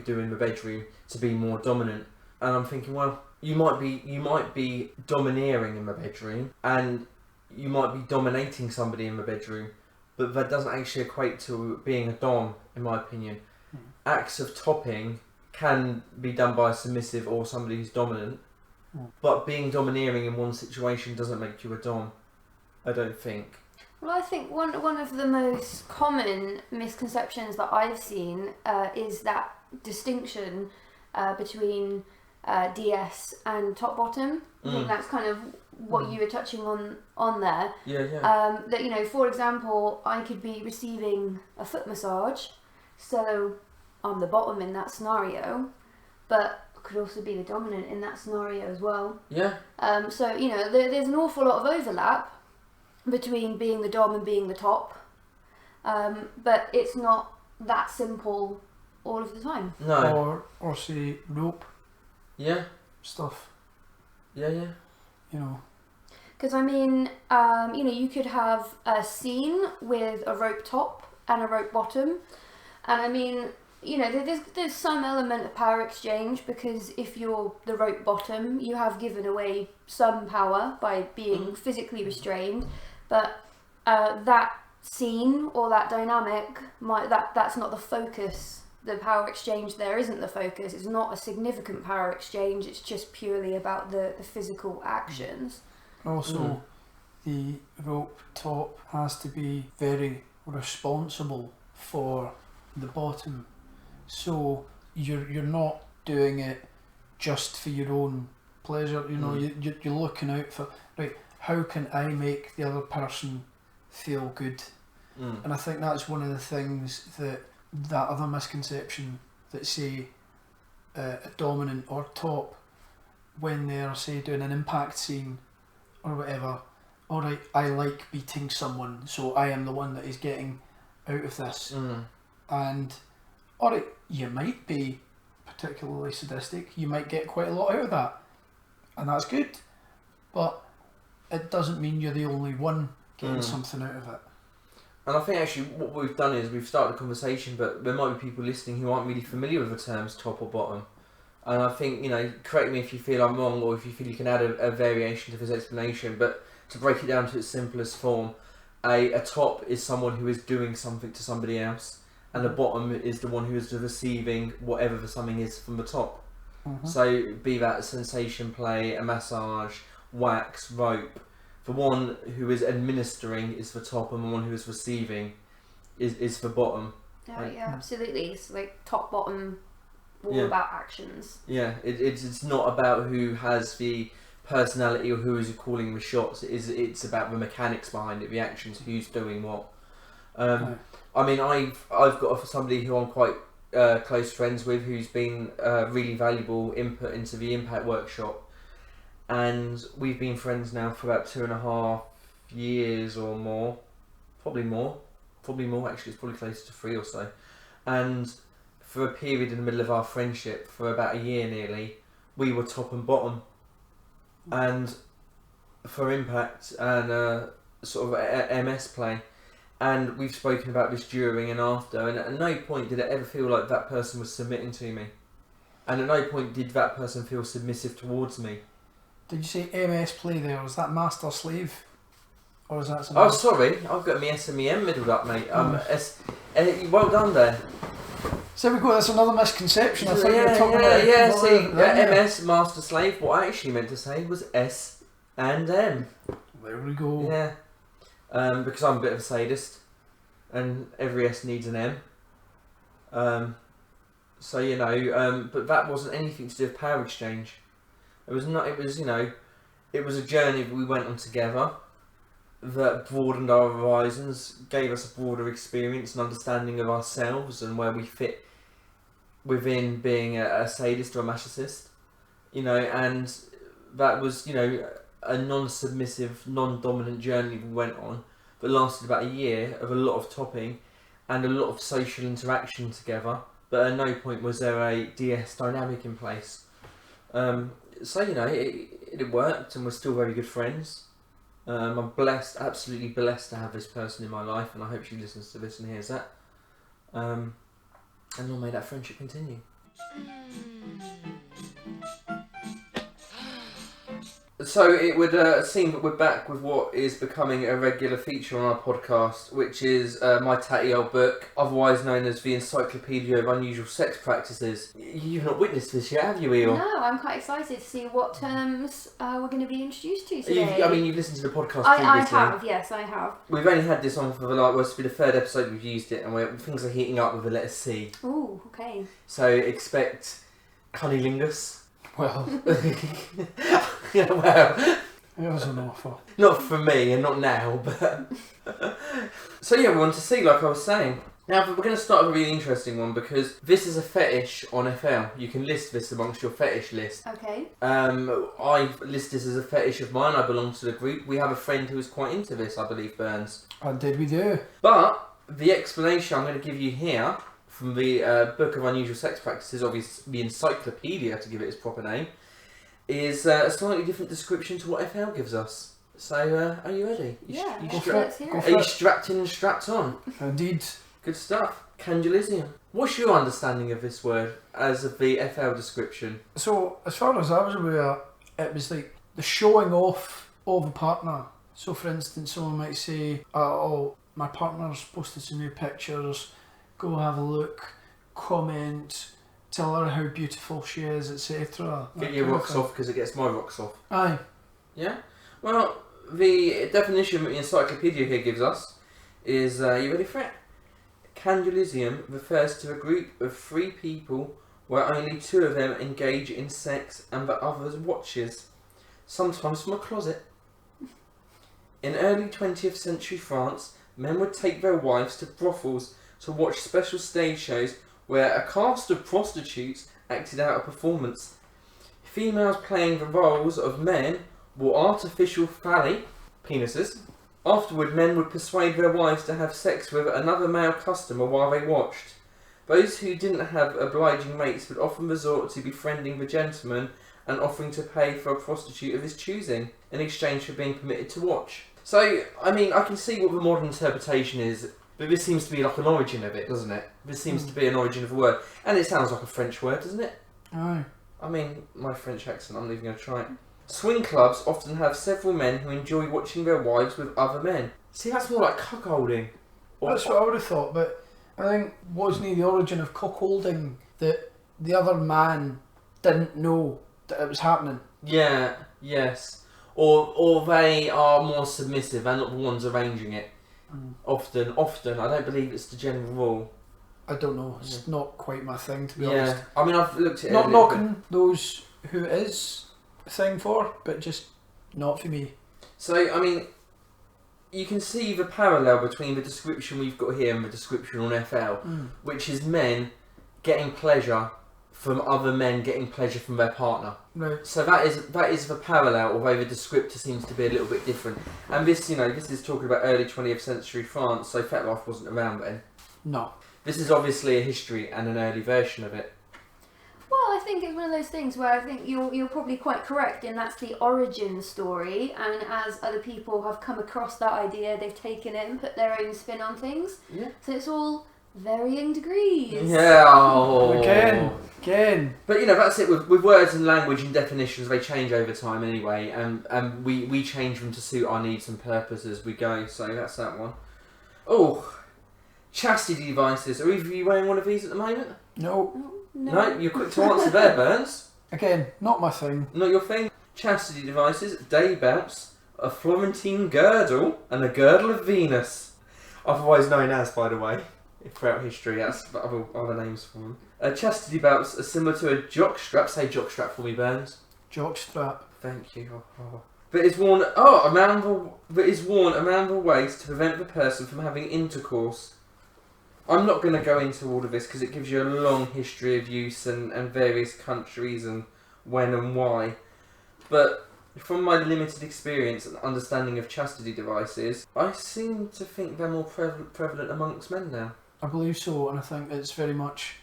do in the bedroom to be more dominant? And I'm thinking, well, you might be domineering in the bedroom, and you might be dominating somebody in the bedroom, but that doesn't actually equate to being a dom, in my opinion. Acts of topping can be done by a submissive or somebody who's dominant, but being domineering in one situation doesn't make you a dom, I don't think. Well, I think one of the most common misconceptions that I've seen is that distinction between DS and top bottom. I think that's kind of what you were touching on there. Yeah. That, for example, I could be receiving a foot massage, so I'm the bottom in that scenario, but I could also be the dominant in that scenario as well. Yeah. So there's an awful lot of overlap between being the dom and being the top, but it's not that simple all of the time. No. Or say rope. Yeah. Stuff. Yeah. Because you could have a scene with a rope top and a rope bottom, and there's some element of power exchange, because if you're the rope bottom, you have given away some power by being physically restrained, but that scene or that dynamic that's not the focus. The power exchange there isn't the focus. It's not a significant power exchange. It's just purely about the physical actions. Also, the rope top has to be very responsible for the bottom. So you're not doing it just for your own pleasure. You're looking out for, right, how can I make the other person feel good? And I think that's one of the things that other misconception that say a dominant or top, when they're say doing an impact scene or whatever, alright, I like beating someone, so I am the one that is getting out of this. And alright, you might be particularly sadistic, you might get quite a lot out of that, and that's good, but it doesn't mean you're the only one getting something out of it. And I think actually what we've done is we've started a conversation, but there might be people listening who aren't really familiar with the terms top or bottom. And I think, you know, correct me if you feel I'm wrong, or if you feel you can add a variation to this explanation, but to break it down to its simplest form, a top is someone who is doing something to somebody else, and a bottom is the one who is receiving whatever the something is from the top. So be that sensation play, a massage, wax, rope. The one who is administering is the top, and the one who is receiving is the bottom. Yeah, absolutely. It's like top, bottom, all about actions. Yeah, it's not about who has the personality or who is calling the shots. It's about the mechanics behind it, the actions, who's doing what. I mean, I've got somebody who I'm quite close friends with, who's been really valuable input into the Impact workshop. And we've been friends now for about 2.5 years or more. Probably more actually, it's probably closer to 3 or so. And for a period in the middle of our friendship, for about a year nearly, we were top and bottom. And for Impact and sort of MS play. And we've spoken about this during and after, and at no point did it ever feel like that person was submitting to me. And at no point did that person feel submissive towards me. Did you say MS play there? Was that master slave? Or is that something? Oh, sorry, I've got me SMEM middled up, mate. Well done there. So we go, that's another misconception. I think you're talking about MS, master slave. What I actually meant to say was S and M. There we go. Yeah. Because I'm a bit of a sadist, and every S needs an M. So, you know, but that wasn't anything to do with power exchange. It was not. It was, you know, it was a journey that we went on together that broadened our horizons, gave us a broader experience and understanding of ourselves and where we fit within being a sadist or a masochist. You know, and that was, you know, a non-submissive, non-dominant journey we went on that lasted about a year of a lot of topping and a lot of social interaction together. But at no point was there a DS dynamic in place. So, you know, it worked, and we're still very good friends. I'm blessed, absolutely blessed to have this person in my life, and I hope she listens to this and hears that. And long may that friendship continue. So it would seem that we're back with what is becoming a regular feature on our podcast, which is my tatty old book, otherwise known as the Encyclopedia of Unusual Sex Practices. You've not witnessed this yet, have you, Eeyore? No, I'm quite excited to see what terms we're going to be introduced to today. You've listened to the podcast I previously. have, yes, I have. We've only had this on for this will be the 3rd episode we've used it, and things are heating up with the letter C. Ooh, okay. So expect cunnilingus. Well, Yeah, well, it was an offer. not for me and not now, but so yeah, we want to see, like I was saying. Now we're going to start with a really interesting one, because this is a fetish on FL. You can list this amongst your fetish list. Okay. I've listed this as a fetish of mine. I belong to the group. We have a friend who is quite into this, I believe, Burns. And did we do? But the explanation I'm going to give you here from the Book of Unusual Sex Practices, obviously the Encyclopedia to give it its proper name, is a slightly different description to what FL gives us. So, are you ready? Let's hear it. Are you strapped in and strapped on? Indeed. Good stuff. Candulisium. What's your understanding of this word as of the FL description? So, as far as I was aware, it was like the showing off of a partner. So, for instance, someone might say, oh, my partner's posted some new pictures, go have a look, comment, tell her how beautiful she is, etc. Get your rocks off because it gets my rocks off. Aye. Yeah? Well, the definition that the encyclopedia here gives us is, you ready for it? Candulisium refers to a group of 3 people where only 2 of them engage in sex and the others watches, sometimes from a closet. In early 20th century France, men would take their wives to brothels to watch special stage shows where a cast of prostitutes acted out a performance. Females playing the roles of men wore artificial phalli, penises. Afterward, men would persuade their wives to have sex with another male customer while they watched. Those who didn't have obliging mates would often resort to befriending the gentleman and offering to pay for a prostitute of his choosing in exchange for being permitted to watch. So, I mean, I can see what the modern interpretation is, but this seems to be like an origin of it, doesn't it? This seems to be an origin of a word. And it sounds like a French word, doesn't it? Aye. I mean, my French accent, I'm not even going to try it. Swing clubs often have several men who enjoy watching their wives with other men. See, that's more like cuckolding. That's what I would have thought, but I think wasn't the origin of cuckolding that the other man didn't know that it was happening? Yeah, yes. Or they are more submissive and not the ones arranging it. Often. I don't believe it's the general rule. I don't know. It's not quite my thing, to be honest. I mean, I've looked at it. Not knocking those who it is a thing for, but just not for me. So, I mean, you can see the parallel between the description we've got here and the description on FL, which is men getting pleasure from other men getting pleasure from their partner. Right. So that is the parallel, although the descriptor seems to be a little bit different. And this, this is talking about early 20th century France, so FetLife wasn't around then. No. This is obviously a history and an early version of it. Well, I think it's one of those things where I think you're probably quite correct in that's the origin story, and as other people have come across that idea, they've taken it and put their own spin on things. Yeah. So it's all varying degrees. Yeah. Oh. Again. But that's it with words and language and definitions. They change over time anyway, and we change them to suit our needs and purpose as we go. So that's that one. Oh, chastity devices. Are either of you wearing one of these at the moment? No. No, you're quick to answer there, Burns. Again, not my thing. Not your thing. Chastity devices, day belts, a Florentine girdle, and a girdle of Venus. Otherwise known as, by the way, throughout history, that's other names for them. Chastity belts are similar to a jockstrap. Say jockstrap for me, Burns. Jockstrap. Thank you. But it's worn around the waist to prevent the person from having intercourse. I'm not going to go into all of this because it gives you a long history of use and various countries and when and why. But from my limited experience and understanding of chastity devices, I seem to think they're more prevalent amongst men now. I believe so, and I think it's very much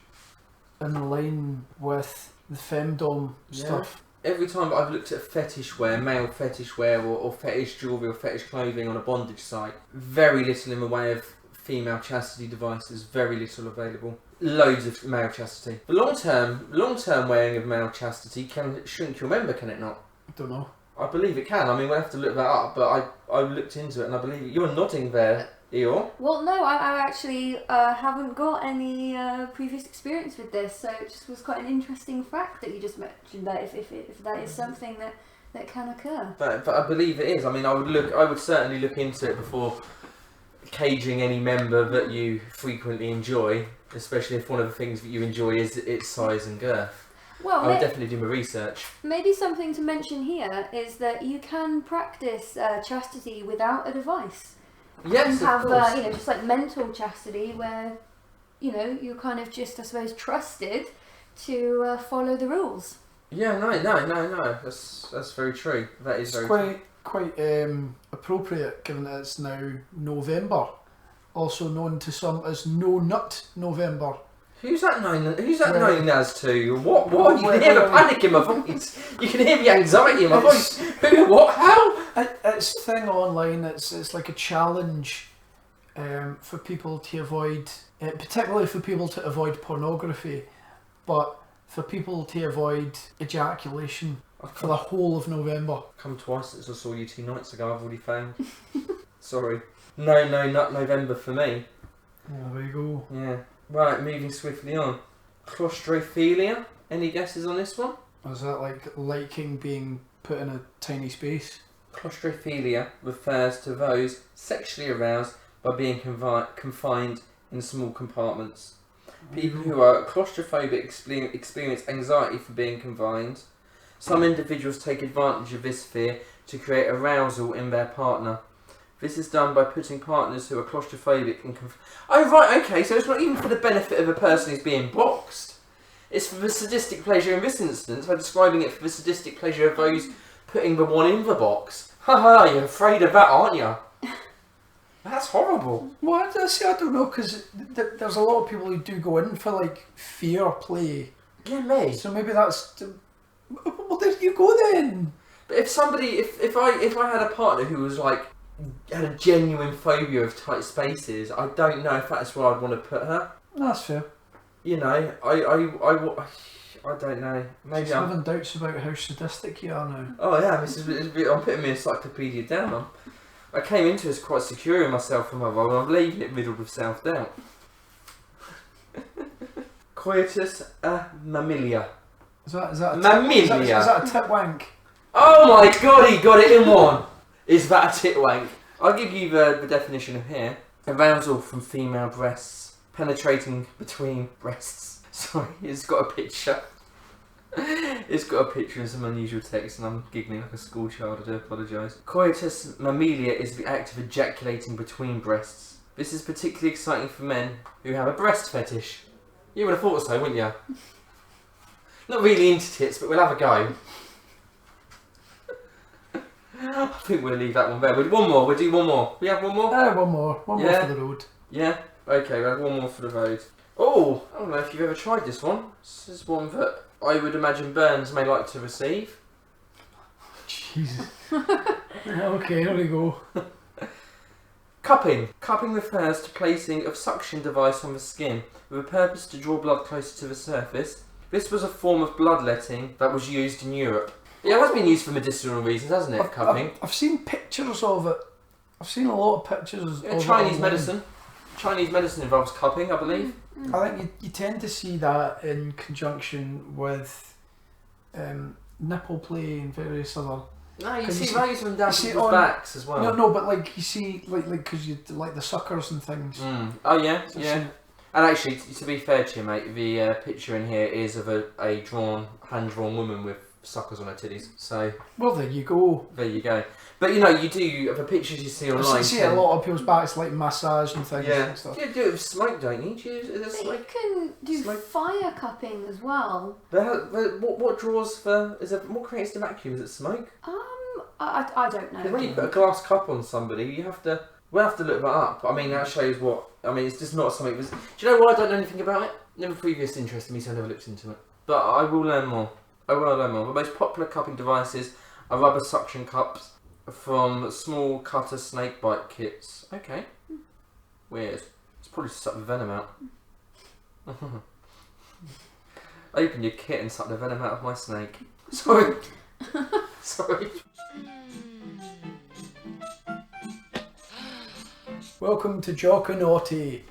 in line with the femdom stuff. Every time I've looked at fetish wear, male fetish wear or fetish jewellery or fetish clothing on a bondage site, very little in the way of female chastity devices, very little available. Loads of male chastity. The long-term wearing of male chastity can shrink your member, can it not? I don't know. I believe it can. I mean, we'll have to look that up, but I looked into it and I believe it. You're nodding there, Eeyore. Well, no, I actually haven't got any previous experience with this, so it just was quite an interesting fact that you just mentioned, that if that is something that can occur. But I believe it is. I mean, I would certainly look into it before caging any member that you frequently enjoy, especially if one of the things that you enjoy is its size and girth. Well, I would definitely do my research. Maybe something to mention here is that you can practice chastity without a device. Yes, and have of course. just like mental chastity, where you're kind of just, I suppose, trusted to follow the rules. Yeah, no. That's very true. That is It's very true. quite appropriate, given that it's now November, also known to some as No Nut November. Who's that known as to? What? You can hear the panic in my voice. You can hear the anxiety in my voice. Who? What? How? It's thing online. It's like a challenge for people to avoid, particularly for people to avoid pornography, but for people to avoid ejaculation for the whole of November. Come twice since I saw you 2 nights ago. I've already found. Sorry. No, not November for me. Oh, there you go. Yeah. Right, moving swiftly on. Claustrophilia. Any guesses on this one? Is that like liking being put in a tiny space? Claustrophilia refers to those sexually aroused by being confined in small compartments. People who are claustrophobic experience anxiety for being confined. Some individuals take advantage of this fear to create arousal in their partner. This is done by putting partners who are claustrophobic in Oh right, okay, so it's not even for the benefit of a person who's being boxed. It's for the sadistic pleasure in this instance, by describing it for the sadistic pleasure of those putting the one in the box. Haha, you're afraid of that, aren't you? That's horrible. Well, I don't know, because there's a lot of people who do go in for like fear play. Yeah, me. So maybe that's. Well, there you go then. But if somebody, if I had a partner who was like had a genuine phobia of tight spaces, I don't know if that's where I'd want to put her. That's fair. You know, I don't know. Maybe She's I'm having doubts about how sadistic you are now. Oh yeah, I'm putting my encyclopedia down. I came into this quite secure in myself and my role, and I'm leaving it riddled with self-doubt. Coitus mammalia. Is that a Mammalia. Is that a tit wank? Oh my god, he got it in one! Is that a tit wank? I'll give you the definition of here. Arousal from female breasts. Penetrating between breasts. Sorry, it's got a picture. It's got a picture and some unusual text, and I'm giggling like a school child. I do apologise. Coitus mammalia is the act of ejaculating between breasts. This is particularly exciting for men who have a breast fetish. You would have thought so, wouldn't you? Not really into tits, but we'll have a go. I think we'll leave that one there. We'll do one more. We'll do one more. We have one more? One more. One more for the road. Yeah? Okay, we'll have one more for the road. Oh, I don't know if you've ever tried this one. This is one that I would imagine Burns may like to receive. Jesus. Okay, here we go. Cupping. Cupping refers to placing a suction device on the skin with a purpose to draw blood closer to the surface. This was a form of bloodletting that was used in Europe. Yeah, it has been used for medicinal reasons, hasn't it, cupping? I've seen pictures of it. I've seen a lot of pictures of Chinese it. medicine. Chinese medicine involves cupping, I believe. I think you tend to see that in conjunction with nipple play and various other. No, you see values from down people's on, backs as well. No, but like you see, like because you like the suckers and things. Oh yeah, So yeah. And actually, to be fair to you, mate, the picture in here is of a hand-drawn woman with suckers on her titties. So well, there you go. There you go. But you know, you do the pictures you see online. You see a lot of people's backs like massage and things. Yeah. And stuff. You do it with smoke, don't you? You can do fire cupping as well. What draws for? What creates the vacuum? Is it smoke? I don't know. When you put a glass cup on somebody, we'll have to look that up. I mean, that shows what. I mean, it's just not something. Do you know why I don't know anything about it? Never previously interested me, so I never looked into it. But I will learn more. The most popular cupping devices are rubber suction cups from small cutter snake bite kits. Okay. Weird. It's probably to suck the venom out. Open your kit and suck the venom out of my snake. Sorry. Sorry. Welcome to Jock-a-naughty,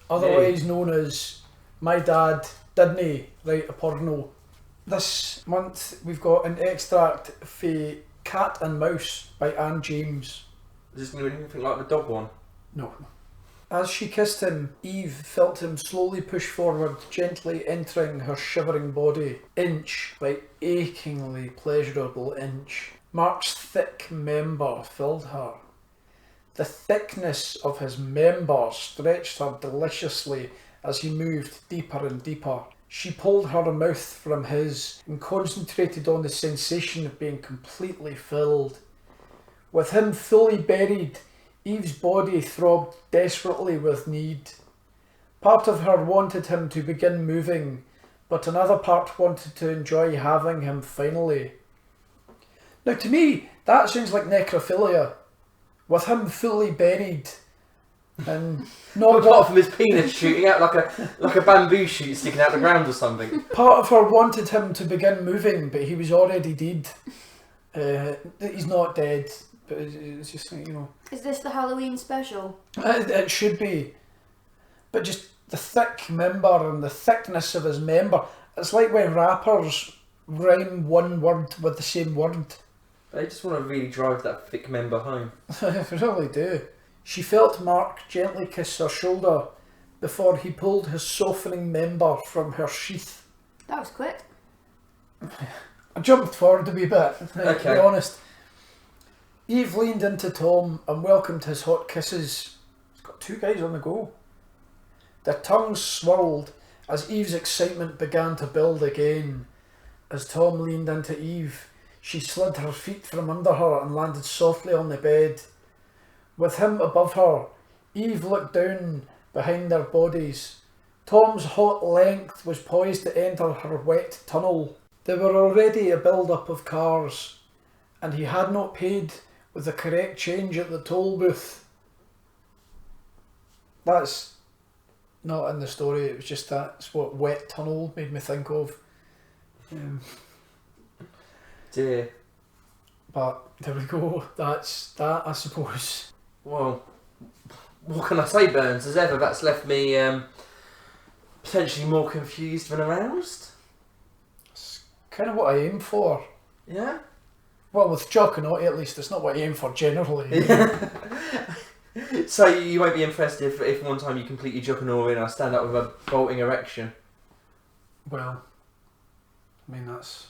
otherwise known as My Dad Didn't Write a Porno. This month we've got an extract for Cat and Mouse by Anne James. Is this going to be anything like the dog one? No. As she kissed him, Eve felt him slowly push forward, gently entering her shivering body, inch by achingly pleasurable inch. Mark's thick member filled her. The thickness of his member stretched her deliciously as he moved deeper and deeper. She pulled her mouth from his and concentrated on the sensation of being completely filled. With him fully buried, Eve's body throbbed desperately with need. Part of her wanted him to begin moving, but another part wanted to enjoy having him finally. Now to me, that sounds like necrophilia. With him fully buried and not apart from his penis shooting out like a bamboo shoot sticking out the ground or something. Part of her wanted him to begin moving, but he was already dead. He's not dead, but it's just, you know. Is this the Halloween special? It should be, but just the thick member and the thickness of his member. It's like when rappers rhyme one word with the same word. They just want to really drive that thick member home. They really do. She felt Mark gently kiss her shoulder before he pulled his softening member from her sheath. That was quick. I jumped forward a wee bit, to be honest. Eve leaned into Tom and welcomed his hot kisses. He's got 2 guys on the go. Their tongues swirled as Eve's excitement began to build again. As Tom leaned into Eve, she slid her feet from under her and landed softly on the bed. With him above her, Eve looked down behind their bodies. Tom's hot length was poised to enter her wet tunnel. There were already a build-up of cars, and he had not paid with the correct change at the toll booth. That's not in the story, it was just that's what wet tunnel made me think of. Dear. But there we go, that's that, I suppose. Well, what can I say, Burns? As ever, that's left me potentially more confused than aroused. It's kind of what I aim for. Yeah? Well, with Jock-a-naughty at least, it's not what I aim for generally. So you won't be impressed if one time you complete your Jock-a-naughty and I stand up with a bolting erection? Well, I mean, that's